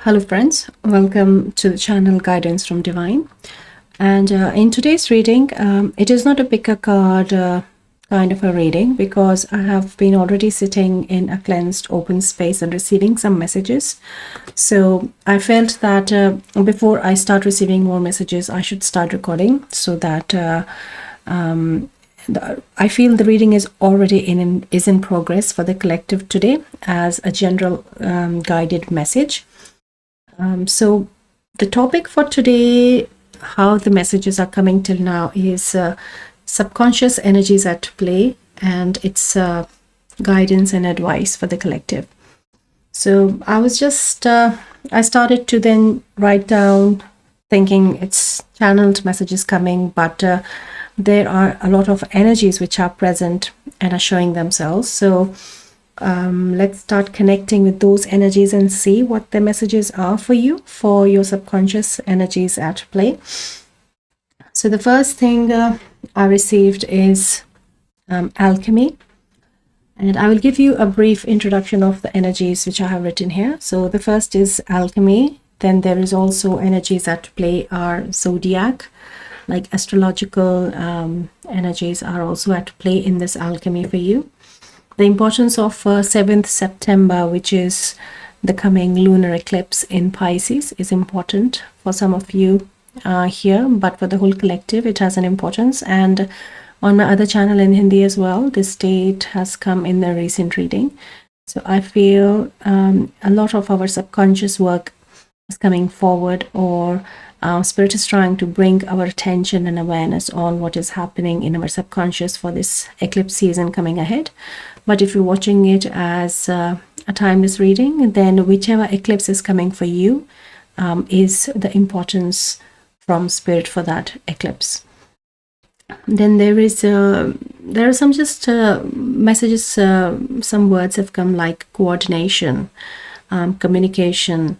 Hello friends, welcome to the channel Guidance from Divine. And in today's reading, it is not a pick a card kind of a reading, because I have been already sitting in a cleansed open space and receiving some messages. So I felt that before I start receiving more messages, I should start recording, so that I feel the reading is already in progress for the collective today as a general guided message. So the topic for today, how the messages are coming till now, is subconscious energies at play, and it's guidance and advice for the collective. So I was just I started to then write down, thinking it's channeled messages coming, but there are a lot of energies which are present and are showing themselves. So let's start connecting with those energies and see what the messages are for you, for your subconscious energies at play. So the first thing I received is alchemy, and I will give you a brief introduction of the energies which I have written here. So the first is alchemy. Then there is also energies at play are zodiac, like astrological energies are also at play in this alchemy for you. The importance of 7th September, which is the coming lunar eclipse in Pisces, is important for some of you here, but for the whole collective, it has an importance. And on my other channel in Hindi as well, this date has come in the recent reading. So I feel a lot of our subconscious work is coming forward, or Spirit is trying to bring our attention and awareness on what is happening in our subconscious for this eclipse season coming ahead. But if you're watching it as a timeless reading, then whichever eclipse is coming for you is the importance from Spirit for that eclipse. Then there are some just messages, some words have come, like coordination, communication,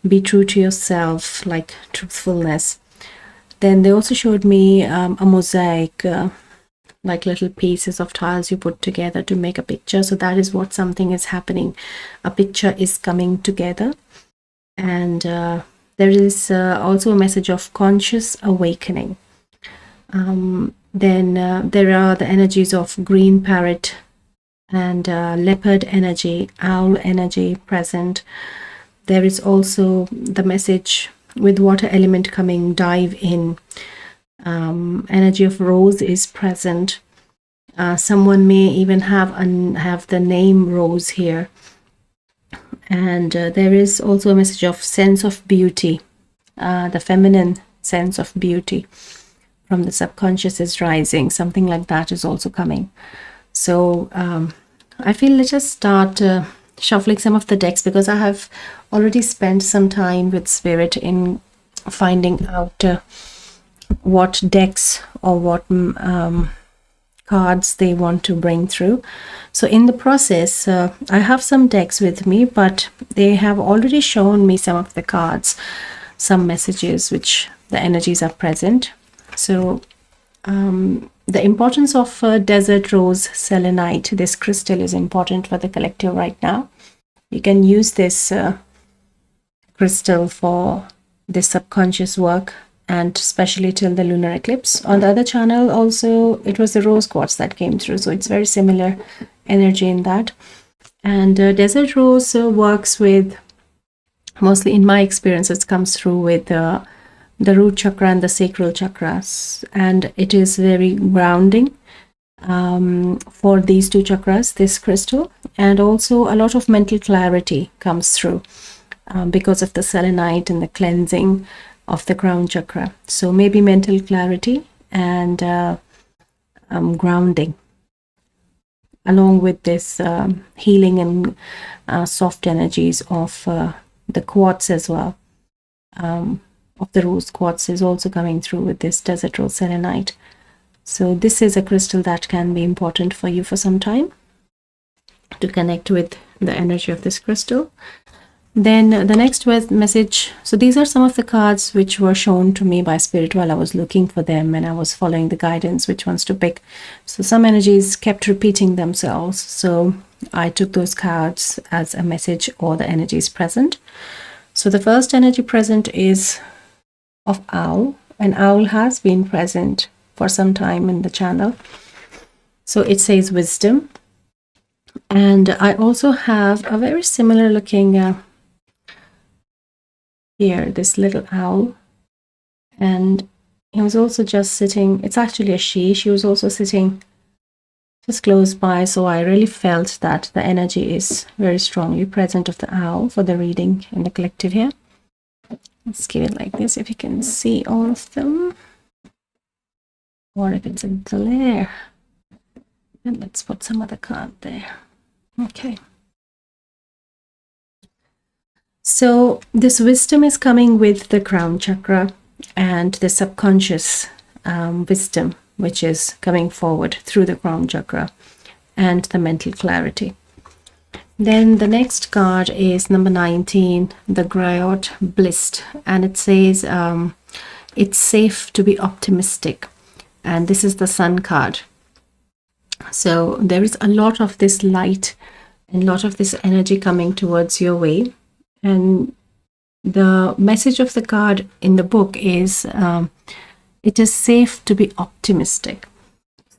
be true to yourself, like truthfulness. Then they also showed me a mosaic, like little pieces of tiles you put together to make a picture. So that is what something is happening. A picture is coming together. And there is also a message of conscious awakening. Then there are the energies of green parrot and leopard energy, owl energy present. There is also the message with water element coming, dive in. Energy of rose is present. Someone may even have the name Rose here. And there is also a message of sense of beauty, the feminine sense of beauty from the subconscious is rising. Something like that is also coming. So I feel let's just start shuffling some of the decks, because I have already spent some time with Spirit in finding out what decks or what cards they want to bring through. So in the process, I have some decks with me, but they have already shown me some of the cards, some messages which the energies are present. So the importance of desert rose selenite, this crystal, is important for the collective right now. You can use this crystal for this subconscious work, and especially till the lunar eclipse. On the other channel also, it was the rose quartz that came through, so it's very similar energy in that. And desert rose works with, mostly in my experience, it comes through with the root chakra and the sacral chakras, and it is very grounding for these two chakras, this crystal. And also a lot of mental clarity comes through because of the selenite and the cleansing of the crown chakra. So maybe mental clarity and grounding, along with this healing and soft energies of the quartz as well. Of the rose quartz is also coming through with this desert rose selenite. So this is a crystal that can be important for you for some time, to connect with the energy of this crystal. Then the next message, so these are some of the cards which were shown to me by Spirit while I was looking for them and I was following the guidance which ones to pick. So some energies kept repeating themselves, so I took those cards as a message or the energies present. So the first energy present is of owl, and owl has been present for some time in the channel. So it says wisdom. And I also have a very similar looking here, this little owl. And he was also just sitting, it's actually a she was also sitting just close by. So I really felt that the energy is very strongly present of the owl for the reading in the collective here. Let's give it like this if you can see all of them, or if it's a glare. And let's put some other card there. Okay. So this wisdom is coming with the crown chakra and the subconscious wisdom, which is coming forward through the crown chakra, and the mental clarity. Then the next card is number 19, the Griot Bliss, and it says it's safe to be optimistic, and this is the Sun card. So there is a lot of this light and a lot of this energy coming towards your way, and the message of the card in the book is it is safe to be optimistic.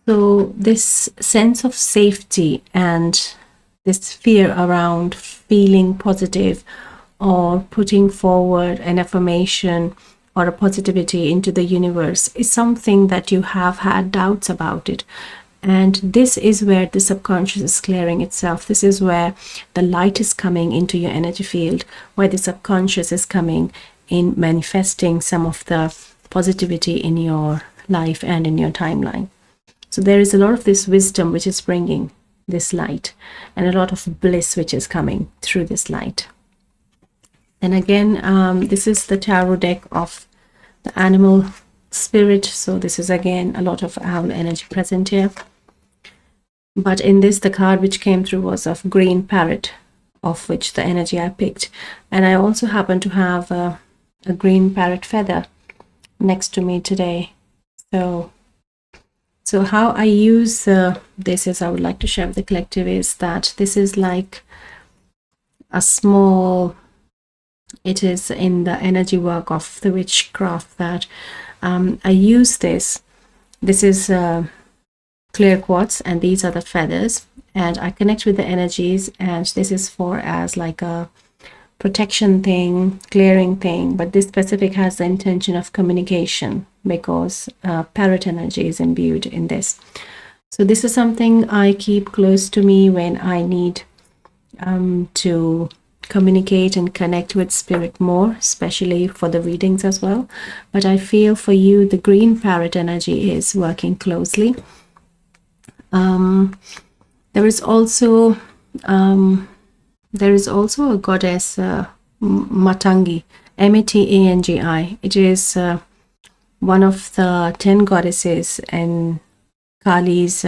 So this sense of safety and this fear around feeling positive or putting forward an affirmation or a positivity into the universe is something that you have had doubts about it. And this is where the subconscious is clearing itself. This is where the light is coming into your energy field, where the subconscious is coming in, manifesting some of the positivity in your life and in your timeline. So there is a lot of this wisdom which is bringing this light, and a lot of bliss which is coming through this light. And again, this is the tarot deck of the animal spirit. So this is again a lot of owl energy present here. But in this, the card which came through was of green parrot, of which the energy I picked. And I also happen to have a green parrot feather next to me today. So how I use this, as I would like to share with the collective, is that this is like a small, it is in the energy work of the witchcraft that I use this. This is clear quartz, and these are the feathers, and I connect with the energies, and this is for as like a protection thing, clearing thing, but this specific has the intention of communication because parrot energy is imbued in this. So this is something I keep close to me when I need to communicate and connect with spirit more, especially for the readings as well. But I feel for you, the green parrot energy is working closely. There is also a goddess, Matangi, Matangi. It is one of the 10 goddesses in Kali's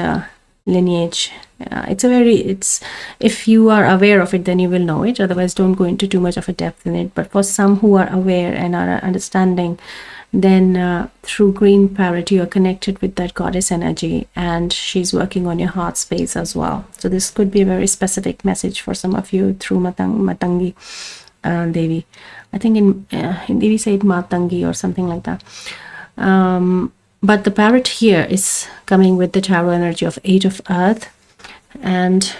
lineage. It's if you are aware of it, then you will know it. Otherwise, don't go into too much of a depth in it. But for some who are aware and are understanding, then through green parrot you are connected with that goddess energy, and she's working on your heart space as well. So this could be a very specific message for some of you through Matangi Devi. I think in Hindi we say Matangi or something like that. But the parrot here is coming with the tarot energy of 8 of Earth, and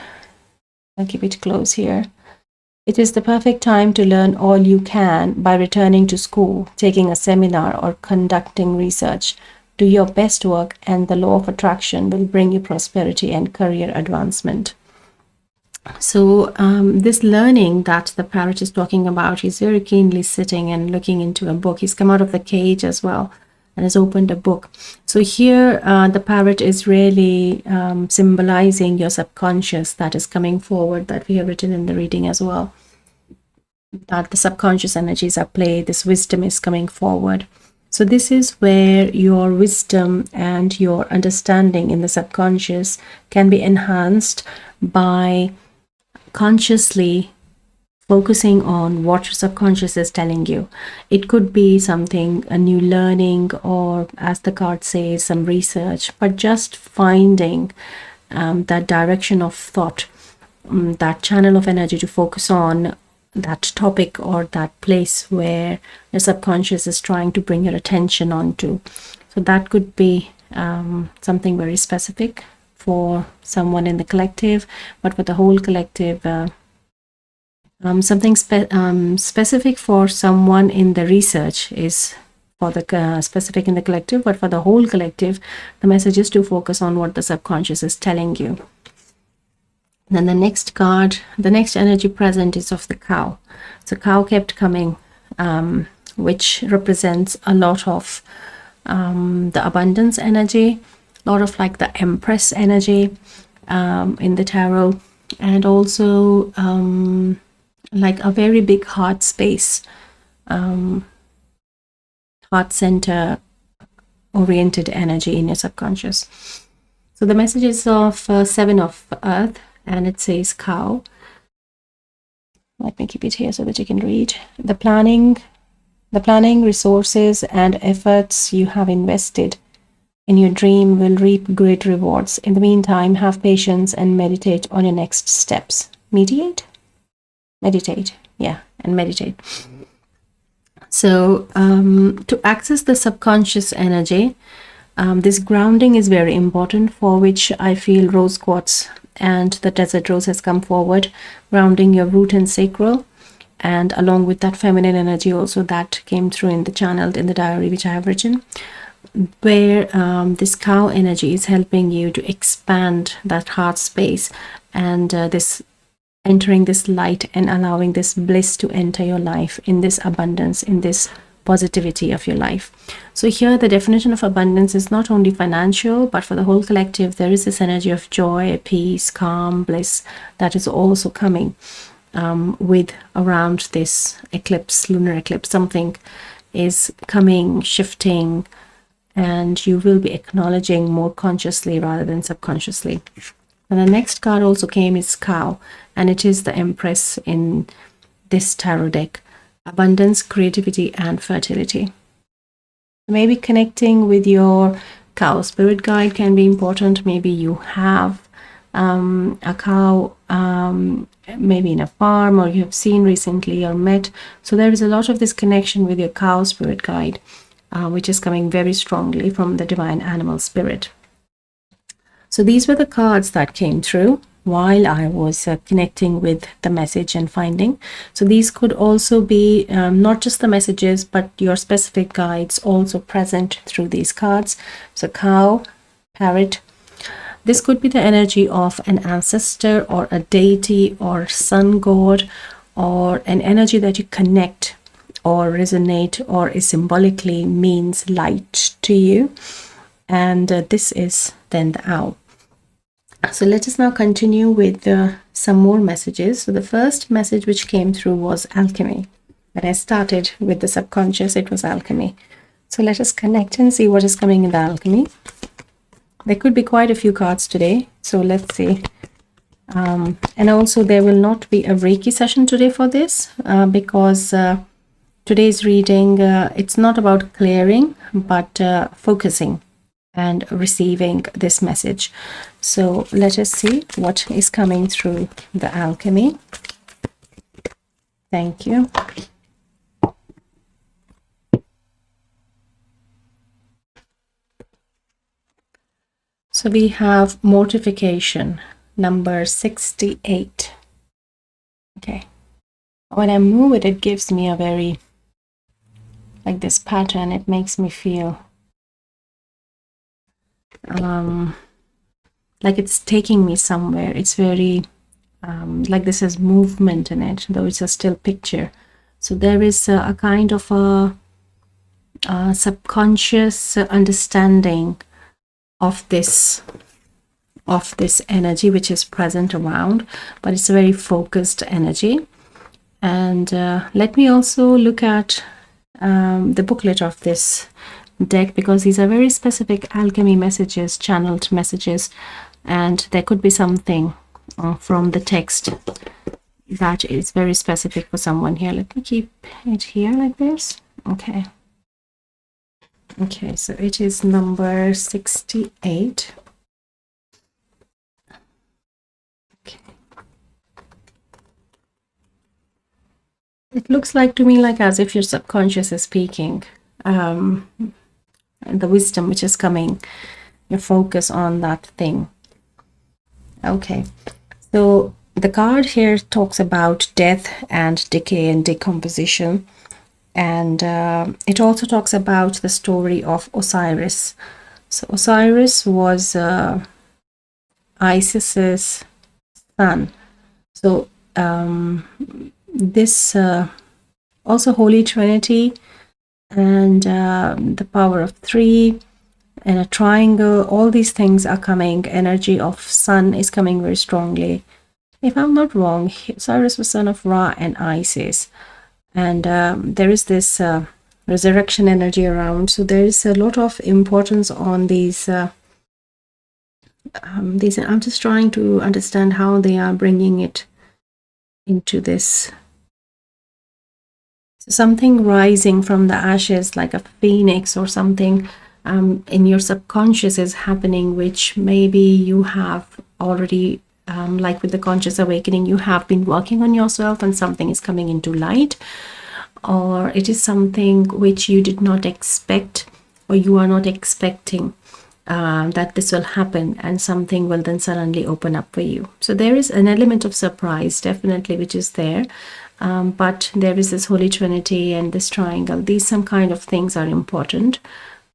I'll keep it close here. It is the perfect time to learn all you can by returning to school, taking a seminar, or conducting research. Do your best work, and the law of attraction will bring you prosperity and career advancement. So this learning that the parrot is talking about, he's very keenly sitting and looking into a book. He's come out of the cage as well and has opened a book. So here the parrot is really symbolizing your subconscious that is coming forward, that we have written in the reading as well, that the subconscious energies are played, this wisdom is coming forward. So this is where your wisdom and your understanding in the subconscious can be enhanced by consciously focusing on what your subconscious is telling you. It could be something, a new learning, or as the card says, some research, but just finding that direction of thought, that channel of energy to focus on that topic or that place where your subconscious is trying to bring your attention onto. So that could be something very specific for someone in the collective, but for the whole collective, something specific for someone in the research is for the specific in the collective, but for the whole collective, the message is to focus on what the subconscious is telling you. Then the next card, the next energy present is of the cow. So cow kept coming, which represents a lot of the abundance energy, a lot of like the Empress energy in the tarot, and also like a very big heart space, heart center oriented energy in your subconscious. So the message is of Seven of Earth, and it says cow. Let me keep it here so that you can read. The planning, resources and efforts you have invested in your dream will reap great rewards. In the meantime, have patience and meditate on your next steps. Meditate, yeah, and meditate. So to access the subconscious energy, this grounding is very important, for which I feel rose quartz and the desert rose has come forward, grounding your root and sacral, and along with that feminine energy also that came through in the channeled in the diary which I have written, where this cow energy is helping you to expand that heart space and this entering this light and allowing this bliss to enter your life in this abundance, in this positivity of your life. So here the definition of abundance is not only financial, but for the whole collective there is this energy of joy, peace, calm, bliss that is also coming with around this eclipse, lunar eclipse. Something is coming, shifting, and you will be acknowledging more consciously rather than subconsciously. And the next card also came is cow, and it is the Empress in this tarot deck. Abundance, creativity, and fertility. Maybe connecting with your cow spirit guide can be important. Maybe you have a cow maybe in a farm, or you have seen recently or met. So there is a lot of this connection with your cow spirit guide, which is coming very strongly from the divine animal spirit. So these were the cards that came through while I was connecting with the message and finding. So these could also be not just the messages, but your specific guides also present through these cards. So cow, parrot. This could be the energy of an ancestor or a deity or sun god, or an energy that you connect or resonate or is symbolically means light to you. And this is then the owl. So let us now continue with some more messages. So the first message which came through was alchemy. When I started with the subconscious, it was alchemy. So let us connect and see what is coming in the alchemy. There could be quite a few cards today. So let's see. And also there will not be a Reiki session today for this because today's reading, it's not about clearing, but focusing and receiving this message. So let us see what is coming through the alchemy. Thank you. So we have mortification, number 68. Okay. When I move it, it gives me a very, like this pattern, it makes me feel like it's taking me somewhere. It's very like this has movement in it, though it's a still picture. So there is a kind of a subconscious understanding of this energy which is present around, but it's a very focused energy. And let me also look at the booklet of this deck, because these are very specific alchemy messages, channeled messages, and there could be something from the text that is very specific for someone here. Let me keep it here like this. Okay, so it is number 68. Okay. It looks like to me like as if your subconscious is speaking, and the wisdom which is coming, your focus on that thing. Okay, so the card here talks about death and decay and decomposition, and it also talks about the story of Osiris. So Osiris was Isis's son. So this also Holy Trinity and the power of three and a triangle, all these things are coming. Energy of sun is coming very strongly. If I'm not wrong, Osiris was son of Ra and Isis, and there is this resurrection energy around. So there is a lot of importance on these. I'm just trying to understand how they are bringing it into this. Something rising from the ashes like a phoenix or something in your subconscious is happening, which maybe you have already, like with the conscious awakening, you have been working on yourself and something is coming into light, or it is something which you did not expect or you are not expecting that this will happen, and something will then suddenly open up for you. So there is an element of surprise definitely which is there, but there is this Holy Trinity and this triangle. These some kind of things are important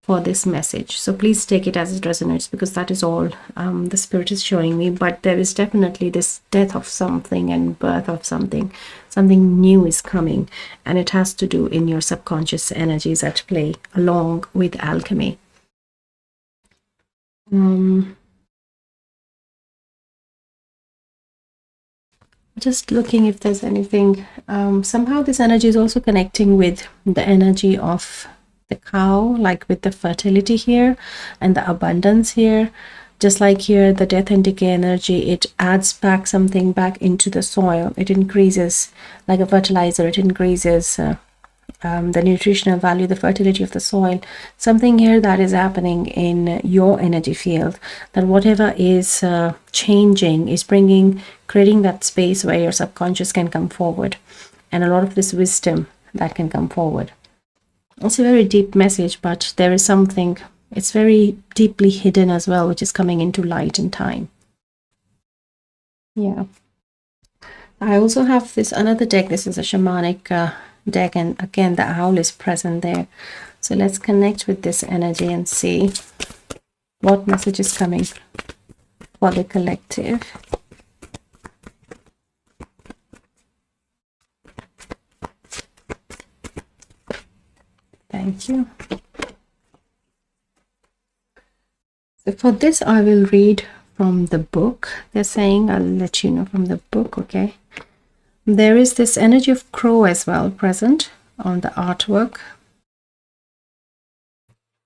for this message, so please take it as it resonates, because that is all the spirit is showing me. But there is definitely this death of something and birth of something. Something new is coming, and it has to do in your subconscious energies at play along with alchemy. Just looking if there's anything. Somehow this energy is also connecting with the energy of the cow, like with the fertility here and the abundance here. Just like here, the death and decay energy, it adds back something back into the soil. It increases, like a fertilizer, it increases the nutritional value, the fertility of the soil. Something here that is happening in your energy field, that whatever is changing is creating that space where your subconscious can come forward, and a lot of this wisdom that can come forward. It's a very deep message, but there is something, it's very deeply hidden as well, which is coming into light in time. Yeah. I also have this another deck. This is a shamanic deck, and again the owl is present there. So let's connect with this energy and see what message is coming for the collective. Thank you. So for this I will read from the book. They're saying I'll let you know from the book. Okay, there is this energy of crow as well present on the artwork.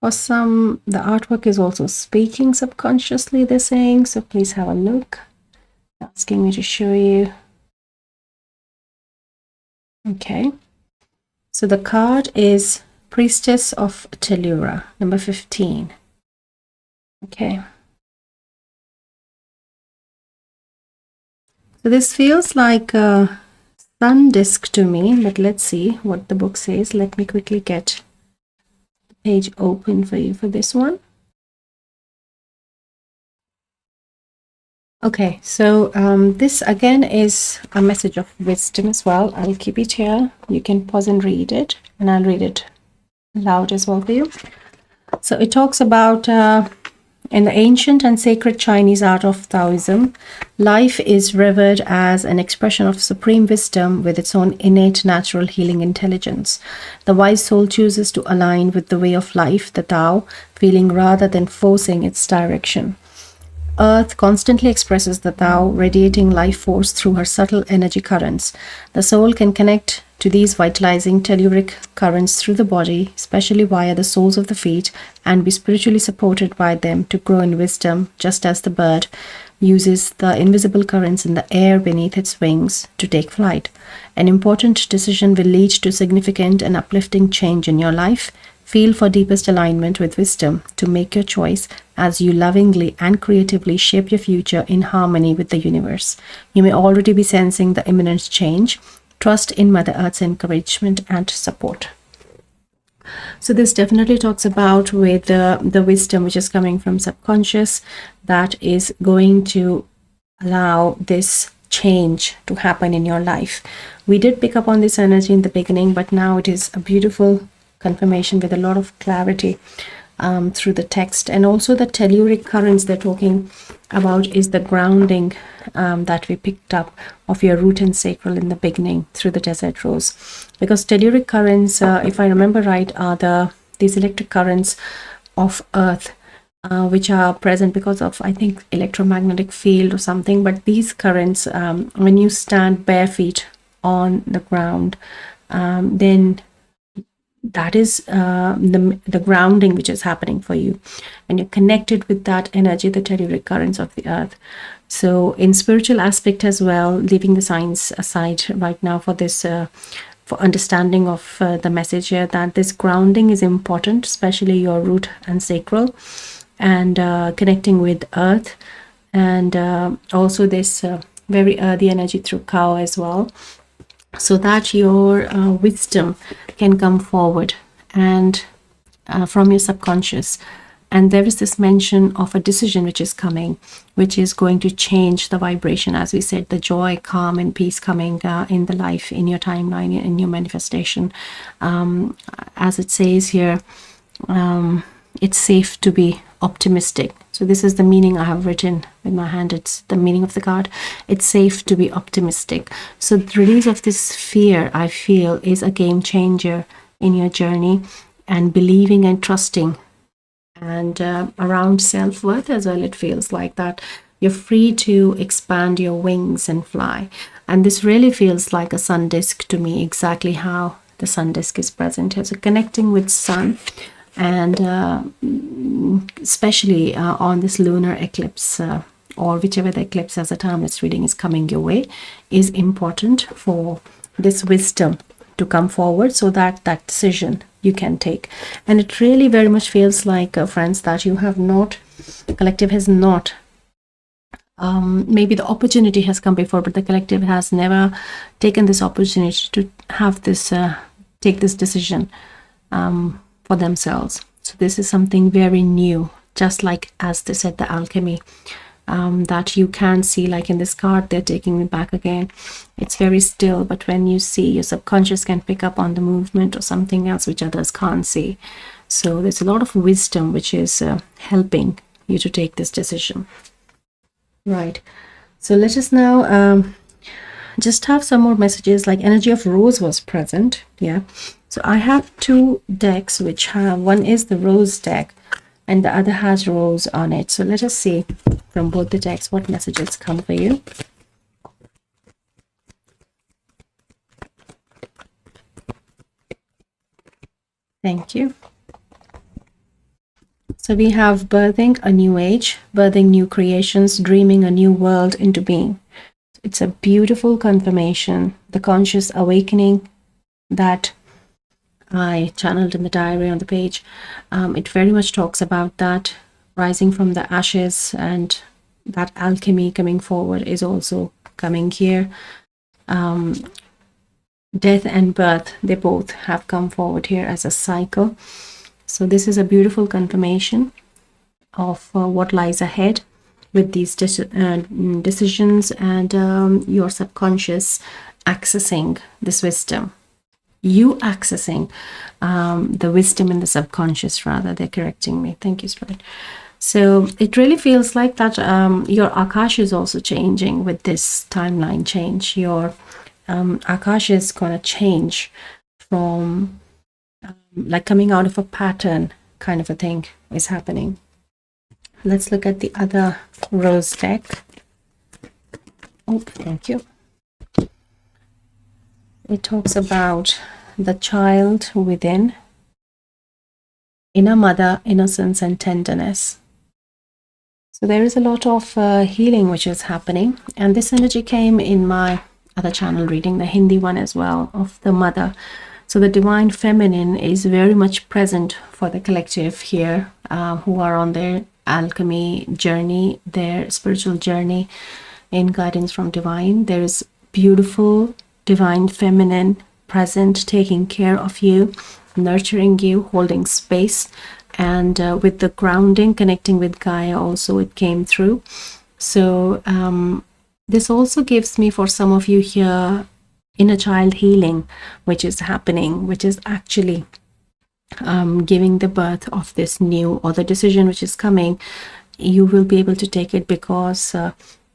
For some, the artwork is also speaking subconsciously, they're saying, so please have a look. Asking me to show you. Okay, so the card is Priestess of Tellura, number 15. Okay, so this feels like a sun disk to me, but let's see what the book says. Let me quickly get the page open for you for this one. Okay, so this again is a message of wisdom as well. I'll keep it here. You can pause and read it, and I'll read it loud as well for you. So it talks about in the ancient and sacred Chinese art of Taoism, life is revered as an expression of supreme wisdom with its own innate natural healing intelligence. The wise soul chooses to align with the way of life, the Tao, feeling rather than forcing its direction. Earth constantly expresses the Tao, radiating life force through her subtle energy currents. The soul can connect to these vitalizing telluric currents through the body, especially via the soles of the feet, and be spiritually supported by them to grow in wisdom, just as the bird uses the invisible currents in the air beneath its wings to take flight. An important decision will lead to significant and uplifting change in your life. Feel for deepest alignment with wisdom to make your choice as you lovingly and creatively shape your future in harmony with the universe. You may already be sensing the imminent change. trust in Mother Earth's encouragement and support. So this definitely talks about with the wisdom which is coming from subconscious that is going to allow this change to happen in your life. We did pick up on this energy in the beginning, but now it is a beautiful confirmation with a lot of clarity through the text. And also the telluric currents they're talking about is the grounding that we picked up of your root and sacral in the beginning through the desert rose. Because telluric currents, if I remember right, are these electric currents of earth, which are present because of, I think, electromagnetic field or something. But these currents, when you stand bare feet on the ground, then that is the grounding which is happening for you, and you're connected with that energy, the telluric currents of the earth. So in spiritual aspect as well, leaving the science aside right now for this for understanding of the message here, that this grounding is important, especially your root and sacral, and connecting with earth, and also this very earthy energy through cow as well, so that your wisdom can come forward and from your subconscious. And there is this mention of a decision which is coming, which is going to change the vibration, as we said, the joy, calm and peace coming in the life, in your timeline, in your manifestation. As it says here, it's safe to be optimistic. So this is the meaning I have written with my hand. It's the meaning of the card. It's safe to be optimistic. So the release of this fear, I feel, is a game changer in your journey, and believing and trusting, and around self-worth as well. It feels like that you're free to expand your wings and fly. And this really feels like a sun disk to me, exactly how the sun disk is present here. So connecting with sun, and especially on this lunar eclipse, or whichever the eclipse as a timeless reading is coming your way, is important for this wisdom to come forward, so that that decision you can take. And it really very much feels like, friends, that you have not, the collective has not, maybe the opportunity has come before, but the collective has never taken this opportunity to have this take this decision for themselves. So this is something very new, just like as they said, the alchemy, that you can see, like in this card, they're taking me back again. It's very still, but when you see, your subconscious can pick up on the movement or something else which others can't see. So there's a lot of wisdom which is helping you to take this decision. Right. So let us now just have some more messages. Like energy of rose was present. Yeah. So I have two decks which have, one is the rose deck and the other has rose on it. So let us see from both the decks what messages come for you. Thank you. So we have birthing a new age, birthing new creations, dreaming a new world into being. It's a beautiful confirmation, the conscious awakening that I channeled in the diary on the page. It very much talks about that rising from the ashes, and that alchemy coming forward is also coming here. Death and birth, they both have come forward here as a cycle. So this is a beautiful confirmation of what lies ahead with these decisions, and your subconscious accessing this wisdom. You accessing the wisdom in the subconscious, rather. They're correcting me. Thank you, Spirit. So it really feels like that your Akash is also changing with this timeline change. Your Akash is going to change from like coming out of a pattern kind of a thing is happening. Let's look at the other rose deck. Oh, thank you. It talks about the child within, inner mother, innocence and tenderness. So there is a lot of healing which is happening, and this energy came in my other channel reading, the Hindi one as well, of the mother. So the divine feminine is very much present for the collective here, who are on their alchemy journey, their spiritual journey in guidance from divine. There is beautiful divine feminine present, taking care of you, nurturing you, holding space. And with the grounding, connecting with Gaia also, it came through. So this also gives me, for some of you here, inner child healing, which is happening, which is actually giving the birth of this new, or the decision which is coming. You will be able to take it because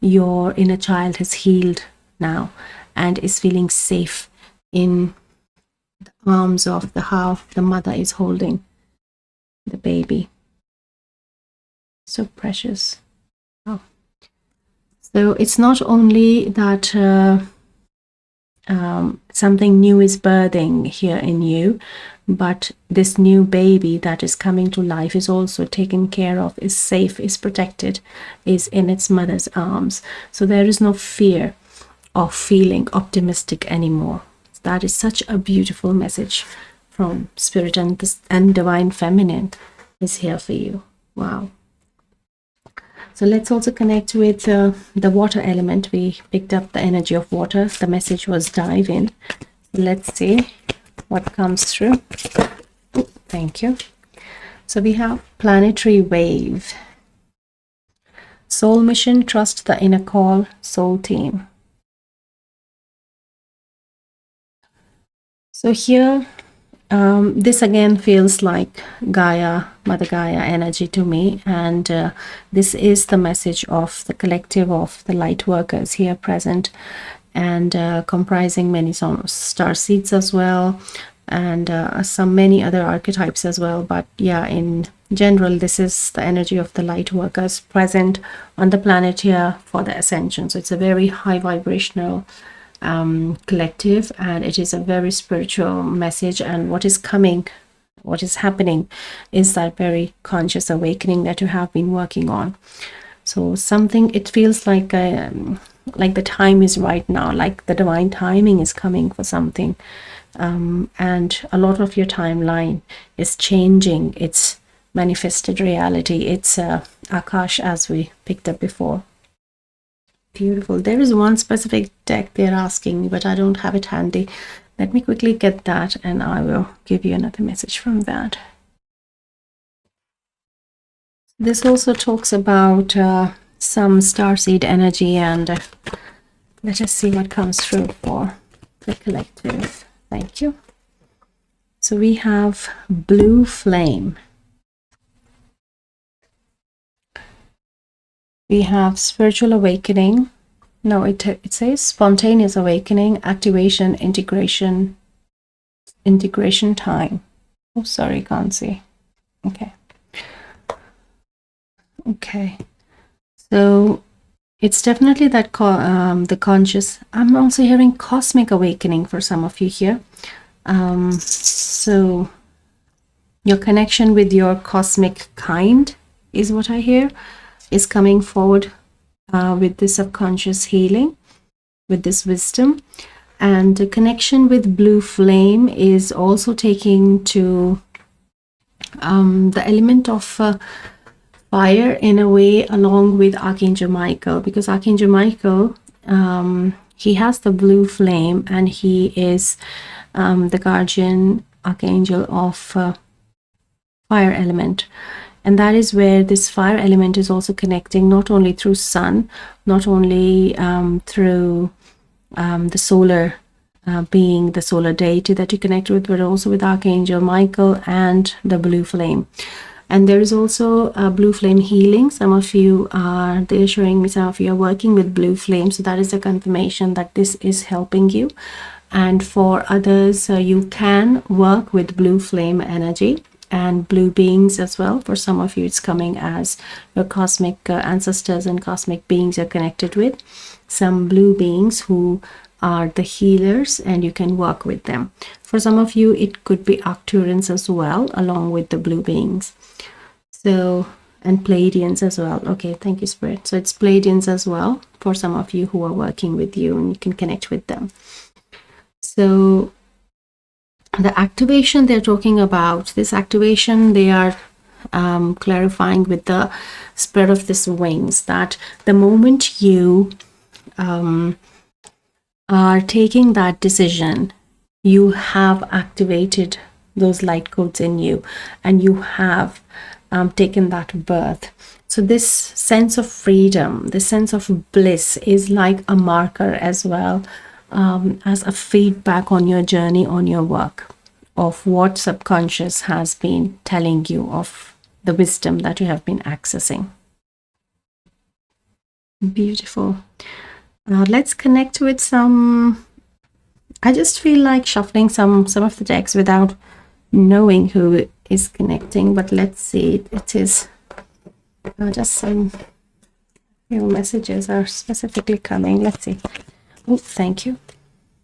your inner child has healed now and is feeling safe in the arms of how the mother is holding the baby. So precious. Oh. So it's not only that something new is birthing here in you, but this new baby that is coming to life is also taken care of, is safe, is protected, is in its mother's arms. So there is no fear of feeling optimistic anymore. That is such a beautiful message from Spirit, and Divine Feminine is here for you. Wow. So let's also connect with the water element. We picked up the energy of water. The message was dive in. Let's see what comes through. Oh, thank you. So we have planetary wave. Soul mission, trust the inner call, soul team. So here, this again feels like Gaia, Mother Gaia energy to me, and this is the message of the collective of the light workers here present, and comprising many star seeds as well, and many other archetypes as well. But yeah, in general, this is the energy of the light workers present on the planet here for the ascension. So it's a very high vibrational collective, and it is a very spiritual message. And what is coming, what is happening, is that very conscious awakening that you have been working on. So something, it feels like the time is right now, like the divine timing is coming for something, and a lot of your timeline is changing. It's manifested reality. It's Akash, as we picked up before. Beautiful. There is one specific deck they're asking me, but I don't have it handy. Let me quickly get that and I will give you another message from that. This also talks about some starseed energy, and let us see what comes through for the collective. Thank you. So we have blue flame. We have spiritual awakening. No, it says spontaneous awakening, activation, integration time. Oh, sorry, can't see. Okay. So it's definitely that the conscious. I'm also hearing cosmic awakening for some of you here. So your connection with your cosmic kind is what I hear, is coming forward with this subconscious healing, with this wisdom. And the connection with blue flame is also taking to the element of fire in a way, along with Archangel Michael, because Archangel Michael, he has the blue flame, and he is the guardian archangel of fire element. And that is where this fire element is also connecting, not only through sun, not only through the solar being, the solar deity that you connect with, but also with Archangel Michael and the blue flame. And there is also a blue flame healing. Some of you are, they're showing me some of you are working with blue flame. So that is a confirmation that this is helping you. And for others, you can work with blue flame energy and blue beings as well. For some of you, it's coming as your cosmic ancestors and cosmic beings you're connected with. Some blue beings who are the healers, and you can work with them. For some of you, it could be Arcturians as well, along with the blue beings. So, and Pleiadians as well. Okay, thank you, Spirit. So it's Pleiadians as well for some of you who are working with you, and you can connect with them. So the activation they're talking about, this activation, they are clarifying with the spread of this wings, that the moment you are taking that decision, you have activated those light codes in you, and you have taken that birth. So this sense of freedom, this sense of bliss is like a marker as well, as a feedback on your journey, on your work, of what subconscious has been telling you, of the wisdom that you have been accessing. Beautiful. Let's connect with some. I just feel like shuffling some of the decks without knowing who is connecting, but let's see. It is just some few messages are specifically coming. Let's see. Oh, thank you.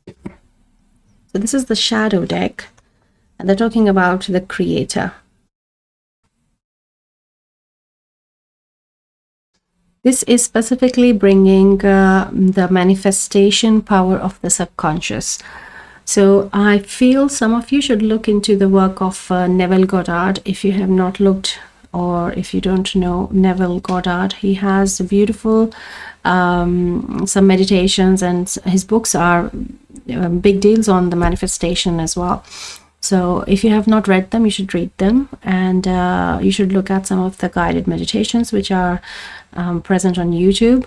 So this is the shadow deck, and they're talking about the creator. This is specifically bringing the manifestation power of the subconscious. So I feel some of you should look into the work of Neville Goddard. If you have not looked, or if you don't know Neville Goddard, he has beautiful some meditations, and his books are big deals on the manifestation as well. So if you have not read them, you should read them, and you should look at some of the guided meditations which are present on YouTube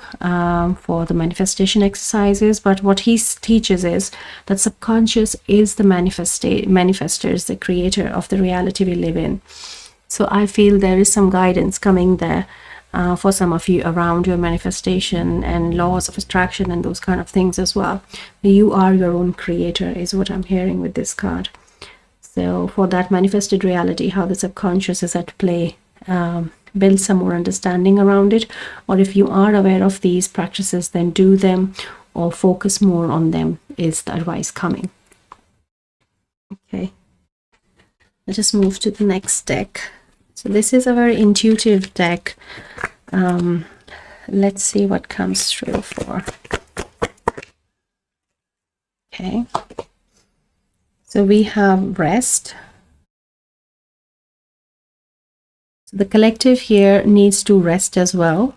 for the manifestation exercises. But what he teaches is that subconscious is the manifester, is the creator of the reality we live in. So I feel there is some guidance coming there for some of you around your manifestation and laws of attraction and those kind of things as well. You are your own creator is what I'm hearing with this card. So for that manifested reality, how the subconscious is at play, build some more understanding around it. Or if you are aware of these practices, then do them or focus more on them is the advice coming. Okay, let's just move to the next deck. So this is a very intuitive deck. Let's see what comes through for. Okay. So we have rest. So the collective here needs to rest as well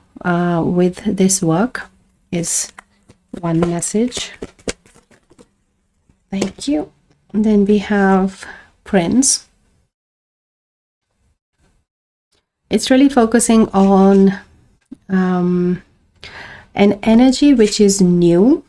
with this work is one message. Thank you. And then we have Prince. It's really focusing on an energy which is new,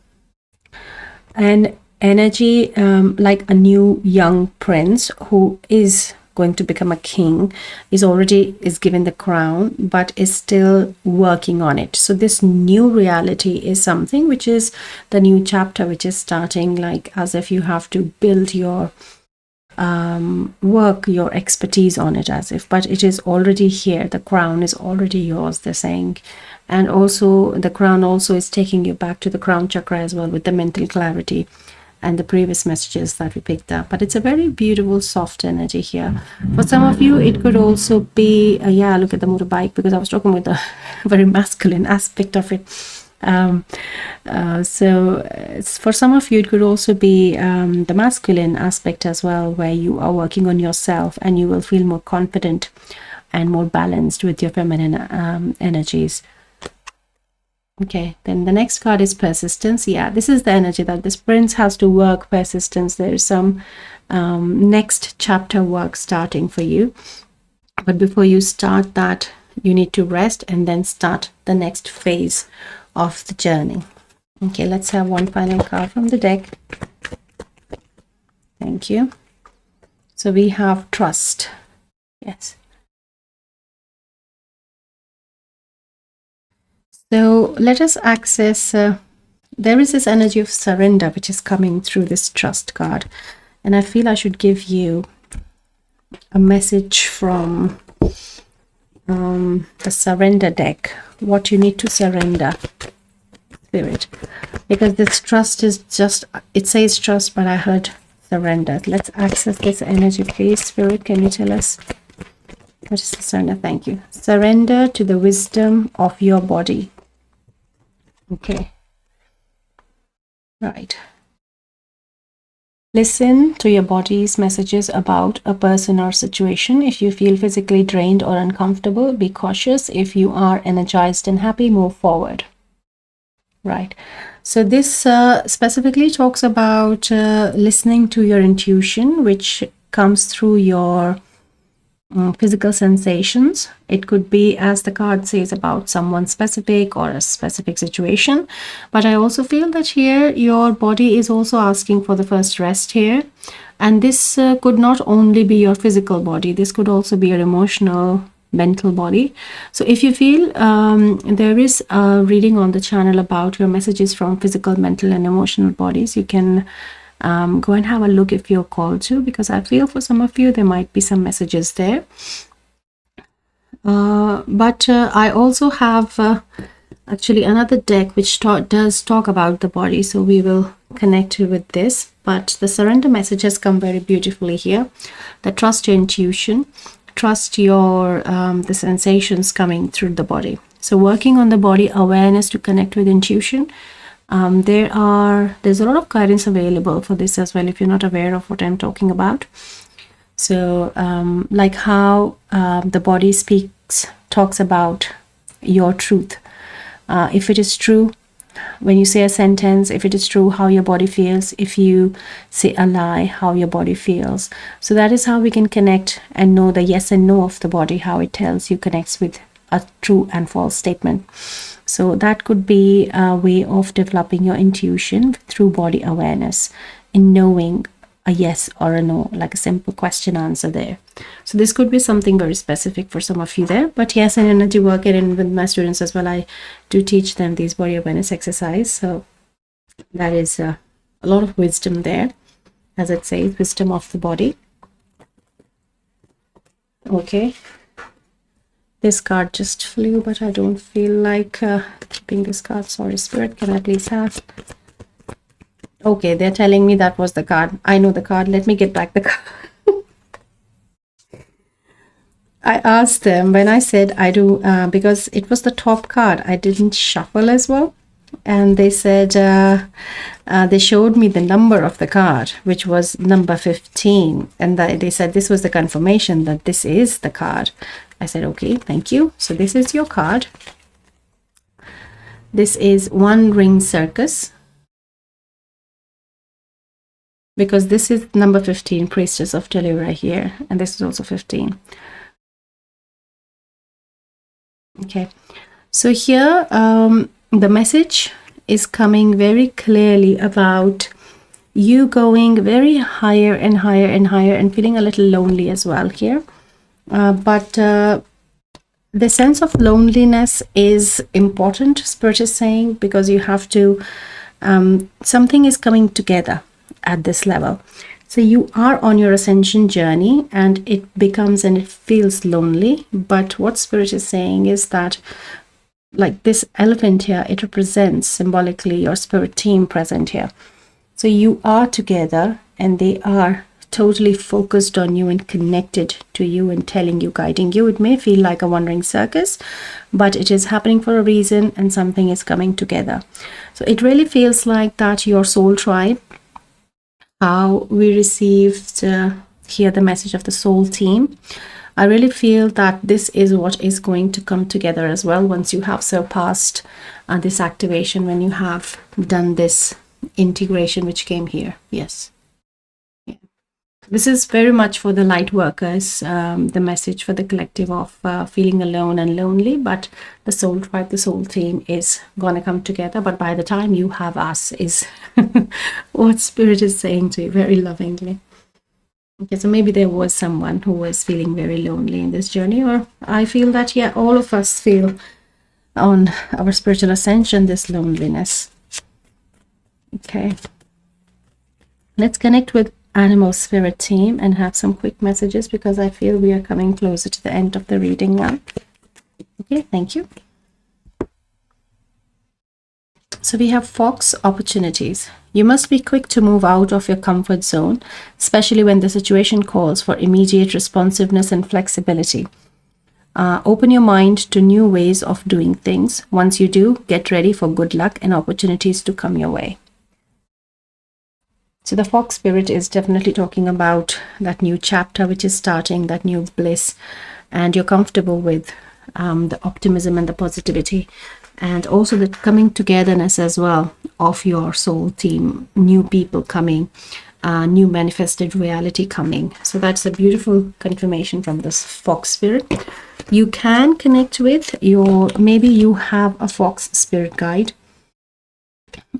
and energy like a new young prince who is going to become a king, is given the crown, but is still working on it. So this new reality is something which is the new chapter which is starting, like as if you have to build your work, your expertise on it, as if, but it is already here. The crown is already yours, they're saying. And also the crown also is taking you back to the crown chakra as well, with the mental clarity and the previous messages that we picked up. But it's a very beautiful soft energy here. For some of you it could also be yeah, look at the motorbike, because I was talking with a very masculine aspect of it. So for some of you it could also be the masculine aspect as well, where you are working on yourself and you will feel more confident and more balanced with your feminine energies. Okay, then the next card is persistence. Yeah, this is the energy that this prince has to work persistence. There is some next chapter work starting for you, but before you start that, you need to rest and then start the next phase of the journey. Okay, let's have one final card from the deck. Thank you. So we have trust. Yes. So let us access, there is this energy of surrender which is coming through this trust card. And I feel I should give you a message from the surrender deck, what you need to surrender, Spirit. Because this trust is just, it says trust, but I heard surrender. Let's access this energy, please. Spirit, can you tell us what is the surrender? Thank you. Surrender to the wisdom of your body. Okay, right. Listen to your body's messages about a person or situation. If you feel physically drained or uncomfortable, be cautious. If you are energized and happy, move forward. Right. So this specifically talks about listening to your intuition, which comes through your physical sensations. It could be, as the card says, about someone specific or a specific situation. But I also feel that here your body is also asking for the first rest here. And this could not only be your physical body, this could also be your emotional, mental body. So if you feel there is a reading on the channel about your messages from physical, mental and emotional bodies, you can go and have a look if you're called to, because I feel for some of you there might be some messages there. But I also have actually another deck which does talk about the body, so we will connect with this. But the surrender message has come very beautifully here, that trust your intuition, trust your the sensations coming through the body. So working on the body awareness to connect with intuition. There's a lot of guidance available for this as well, if you're not aware of what I'm talking about. So like how the body talks about your truth. If it is true, when you say a sentence, if it is true, how your body feels. If you say a lie, how your body feels. So that is how we can connect and know the yes and no of the body, how it tells you, connects with a true and false statement. So that could be a way of developing your intuition through body awareness, in knowing a yes or a no, like a simple question answer there. So this could be something very specific for some of you there. But yes, in energy work and with my students as well, I do teach them these body awareness exercise. So that is a lot of wisdom there, as it says, wisdom of the body. Okay. This card just flew, but I don't feel like keeping this card. Sorry, Spirit, can I please have? Okay, they're telling me that was the card. I know the card. Let me get back the card. I asked them when I said I do, because it was the top card, I didn't shuffle as well. And they said, they showed me the number of the card, which was number 15. And they said this was the confirmation that this is the card. I said, okay, thank you. So this is your card. This is One Ring Circus. Because this is number 15, Priestess of Delivery here. And this is also 15. Okay. So here, the message is coming very clearly about you going very higher and higher and higher and feeling a little lonely as well here. But the sense of loneliness is important, Spirit is saying, because you have to, something is coming together at this level. So you are on your ascension journey and it becomes and it feels lonely. But what Spirit is saying is that, like this elephant here, it represents symbolically your spirit team present here. So you are together and they are totally focused on you and connected to you and telling you, guiding you. It may feel like a wandering circus, but it is happening for a reason and something is coming together. So it really feels like that your soul tribe, how we received here the message of the soul team. I really feel that this is what is going to come together as well once you have surpassed this activation, when you have done this integration which came here. Yes. Yeah. This is very much for the light workers, the message for the collective of feeling alone and lonely, but the soul tribe, the soul team is going to come together. But by the time you have us is what Spirit is saying to you very lovingly. Okay, so maybe there was someone who was feeling very lonely in this journey, or I feel that, yeah, all of us feel on our spiritual ascension this loneliness. Okay, let's connect with Animal Spirit team and have some quick messages, because I feel we are coming closer to the end of the reading now. Okay, thank you. So we have Fox opportunities. You must be quick to move out of your comfort zone, especially when the situation calls for immediate responsiveness and flexibility. Open your mind to new ways of doing things. Once you do, get ready for good luck and opportunities to come your way. So the Fox Spirit is definitely talking about that new chapter which is starting, that new bliss, and you're comfortable with the optimism and the positivity and also the coming togetherness as well of your soul team, new people coming, new manifested reality coming. So that's a beautiful confirmation from this fox spirit. You can connect with your, maybe you have a fox spirit guide,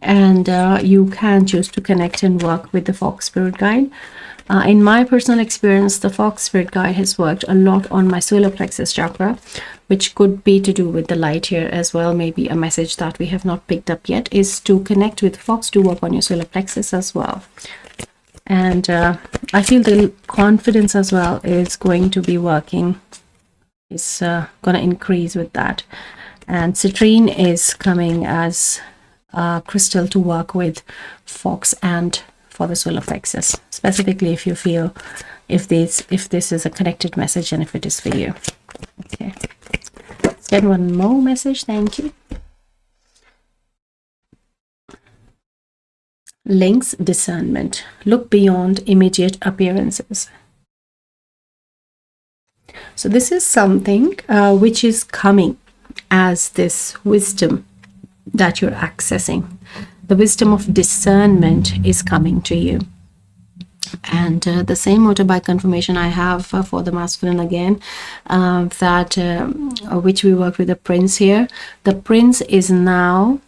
and you can choose to connect and work with the fox spirit guide. In my personal experience, the fox spirit guide has worked a lot on my solar plexus chakra, which could be to do with the light here as well. Maybe a message that we have not picked up yet is to connect with fox to work on your solar plexus as well. And I feel the confidence as well is going to be working, is going to increase with that. And citrine is coming as a crystal to work with fox and for the solar plexus, specifically if you feel if this is a connected message and if it is for you. Okay, let's get one more message. Thank you. Links discernment. Look beyond immediate appearances. So this is something which is coming as this wisdom that you're accessing. The wisdom of discernment is coming to you. And the same motorbike confirmation I have for the masculine again, which we worked with the prince here. The prince is now,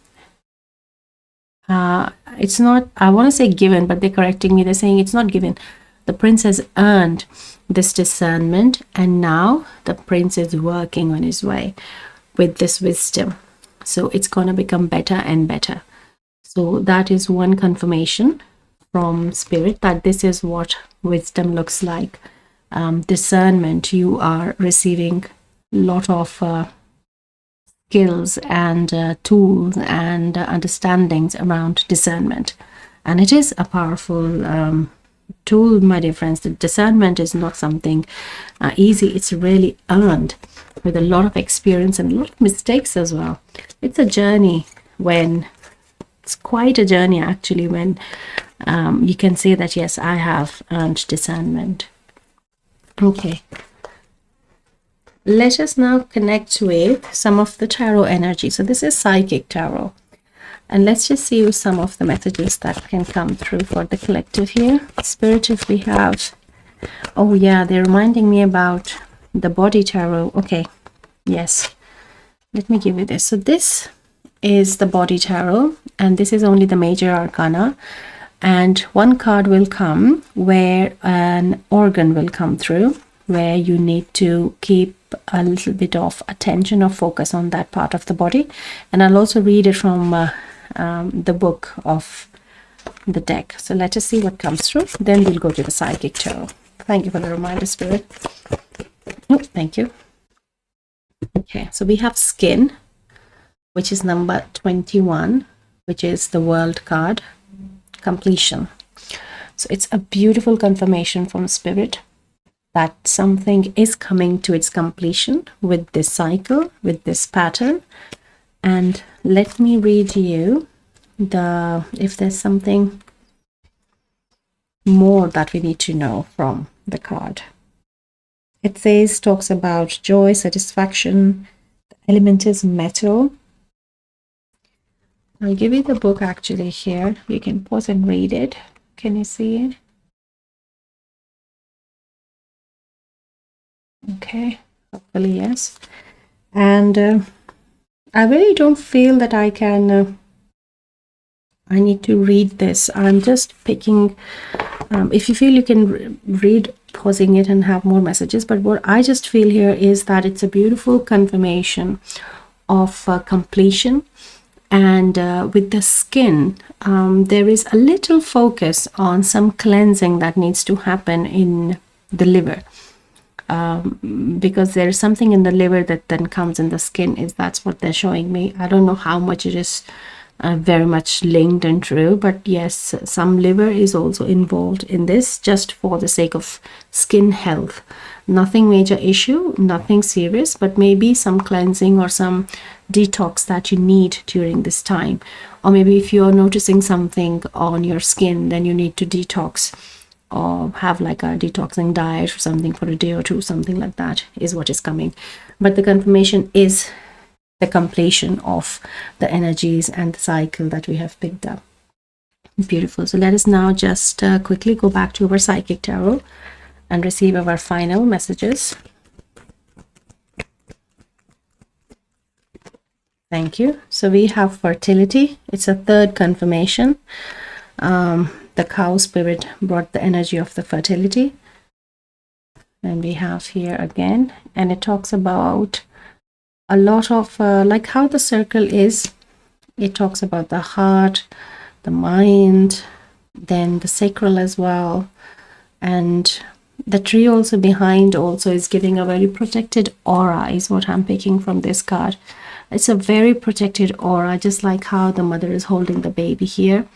it's not, I want to say given, but they're correcting me. They're saying it's not given. The prince has earned this discernment, and now the prince is working on his way with this wisdom. So it's going to become better and better. So that is one confirmation from spirit, that this is what wisdom looks like. Discernment, you are receiving a lot of skills and tools and understandings around discernment. And it is a powerful tool, my dear friends. The discernment is not something easy. It's really earned with a lot of experience and a lot of mistakes as well. It's a journey it's quite a journey actually when you can say that, yes, I have earned discernment. Okay. Let us now connect with some of the tarot energy. So this is psychic tarot. And let's just see some of the messages that can come through for the collective here. Spirit, if we have, oh yeah, they're reminding me about the body tarot. Okay, yes. Let me give you this. So this is the body tarot, and this is only the major arcana. And one card will come where an organ will come through, where you need to keep a little bit of attention or focus on that part of the body. And I'll also read it from the book of the deck. So let us see what comes through. Then we'll go to the psychic tarot. Thank you for the reminder, Spirit. Oh, thank you. Okay, so we have skin, which is number 21, which is the world card. Completion. So it's a beautiful confirmation from Spirit that something is coming to its completion with this cycle, with this pattern. And let me read you if there's something more that we need to know from the card. It talks about joy, satisfaction. The element is metal. I'll give you the book actually here. You can pause and read it. Can you see it? Okay, hopefully yes. And I really don't feel that I can, I need to read this. I'm just picking, if you feel you can read, pausing it and have more messages. But what I just feel here is that it's a beautiful confirmation of completion. And with the skin, there is a little focus on some cleansing that needs to happen in the liver. Because there is something in the liver that then comes in the skin. That's what they're showing me. I don't know how much it is very much linked and true, but yes, some liver is also involved in this, just for the sake of skin health. Nothing major issue, nothing serious, but maybe some cleansing or some detox that you need during this time. Or maybe if you're noticing something on your skin, then you need to detox or have like a detoxing diet or something for a day or two, something like that is what is coming. But the confirmation is the completion of the energies and the cycle that we have picked up. Beautiful. So let us now just quickly go back to our psychic tarot and receive our final messages. Thank you. So we have fertility. It's a third confirmation. The cow spirit brought the energy of the fertility. And we have here again, and it talks about a lot of like how the circle is. It talks about the heart, the mind, then the sacral as well, and the tree also behind also is giving a very protected aura, is what I'm picking from this card. It's a very protected aura, just like how the mother is holding the baby here,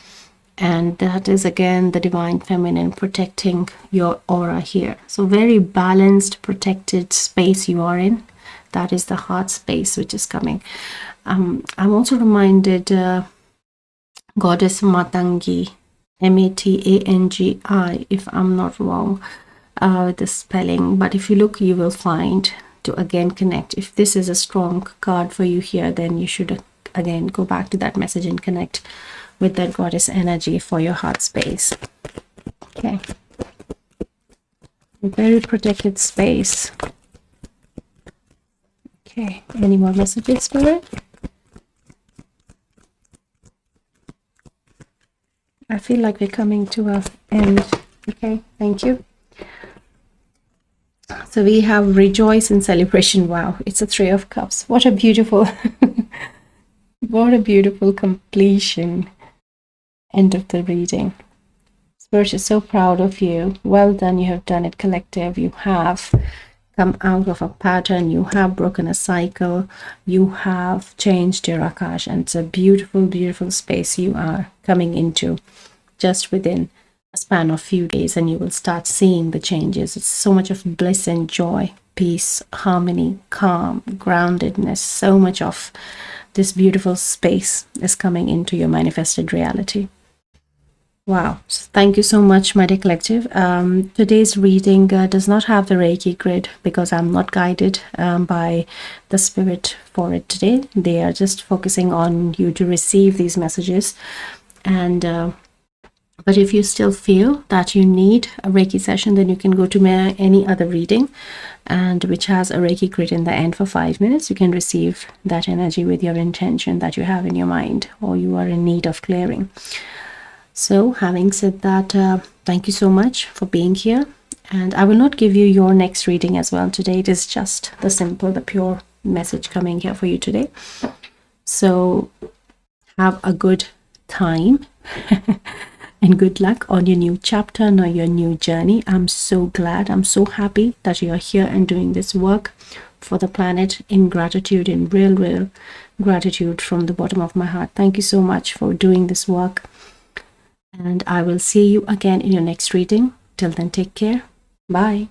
and that is again the divine feminine protecting your aura here. So very balanced, protected space you are in. That is the heart space which is coming. I'm also reminded Goddess Matangi, Matangi, if I'm not wrong with the spelling, but if you look, you will find to again connect. If this is a strong card for you here, then you should again go back to that message and connect with that goddess energy for your heart space. Okay, a very protected space. Okay, any more messages for it? I feel like we're coming to an end. Okay, thank you. So we have rejoice and celebration. Wow, it's a 3 of cups. What a beautiful what a beautiful completion. End of the reading. Spirit is so proud of you. Well done, you have done it, collective. You have come out of a pattern, you have broken a cycle, you have changed your Akash, and it's a beautiful, beautiful space you are coming into just within a span of few days, and you will start seeing the changes. It's so much of bliss and joy, peace, harmony, calm, groundedness. So much of this beautiful space is coming into your manifested reality. Wow, so thank you so much, my dear collective. Today's reading does not have the Reiki grid because I'm not guided by the spirit for it today. They are just focusing on you to receive these messages. And but if you still feel that you need a Reiki session, then you can go to any other reading, and which has a Reiki grid in the end for 5 minutes. You can receive that energy with your intention that you have in your mind or you are in need of clearing. So having said that, thank you so much for being here, and I will not give you your next reading as well today. It is just the simple, the pure message coming here for you today. So have a good time and good luck on your new chapter and your new journey. I'm so glad, I'm so happy that you are here and doing this work for the planet in gratitude, in real gratitude from the bottom of my heart. Thank you so much for doing this work. And I will see you again in your next reading. Till then, take care. Bye.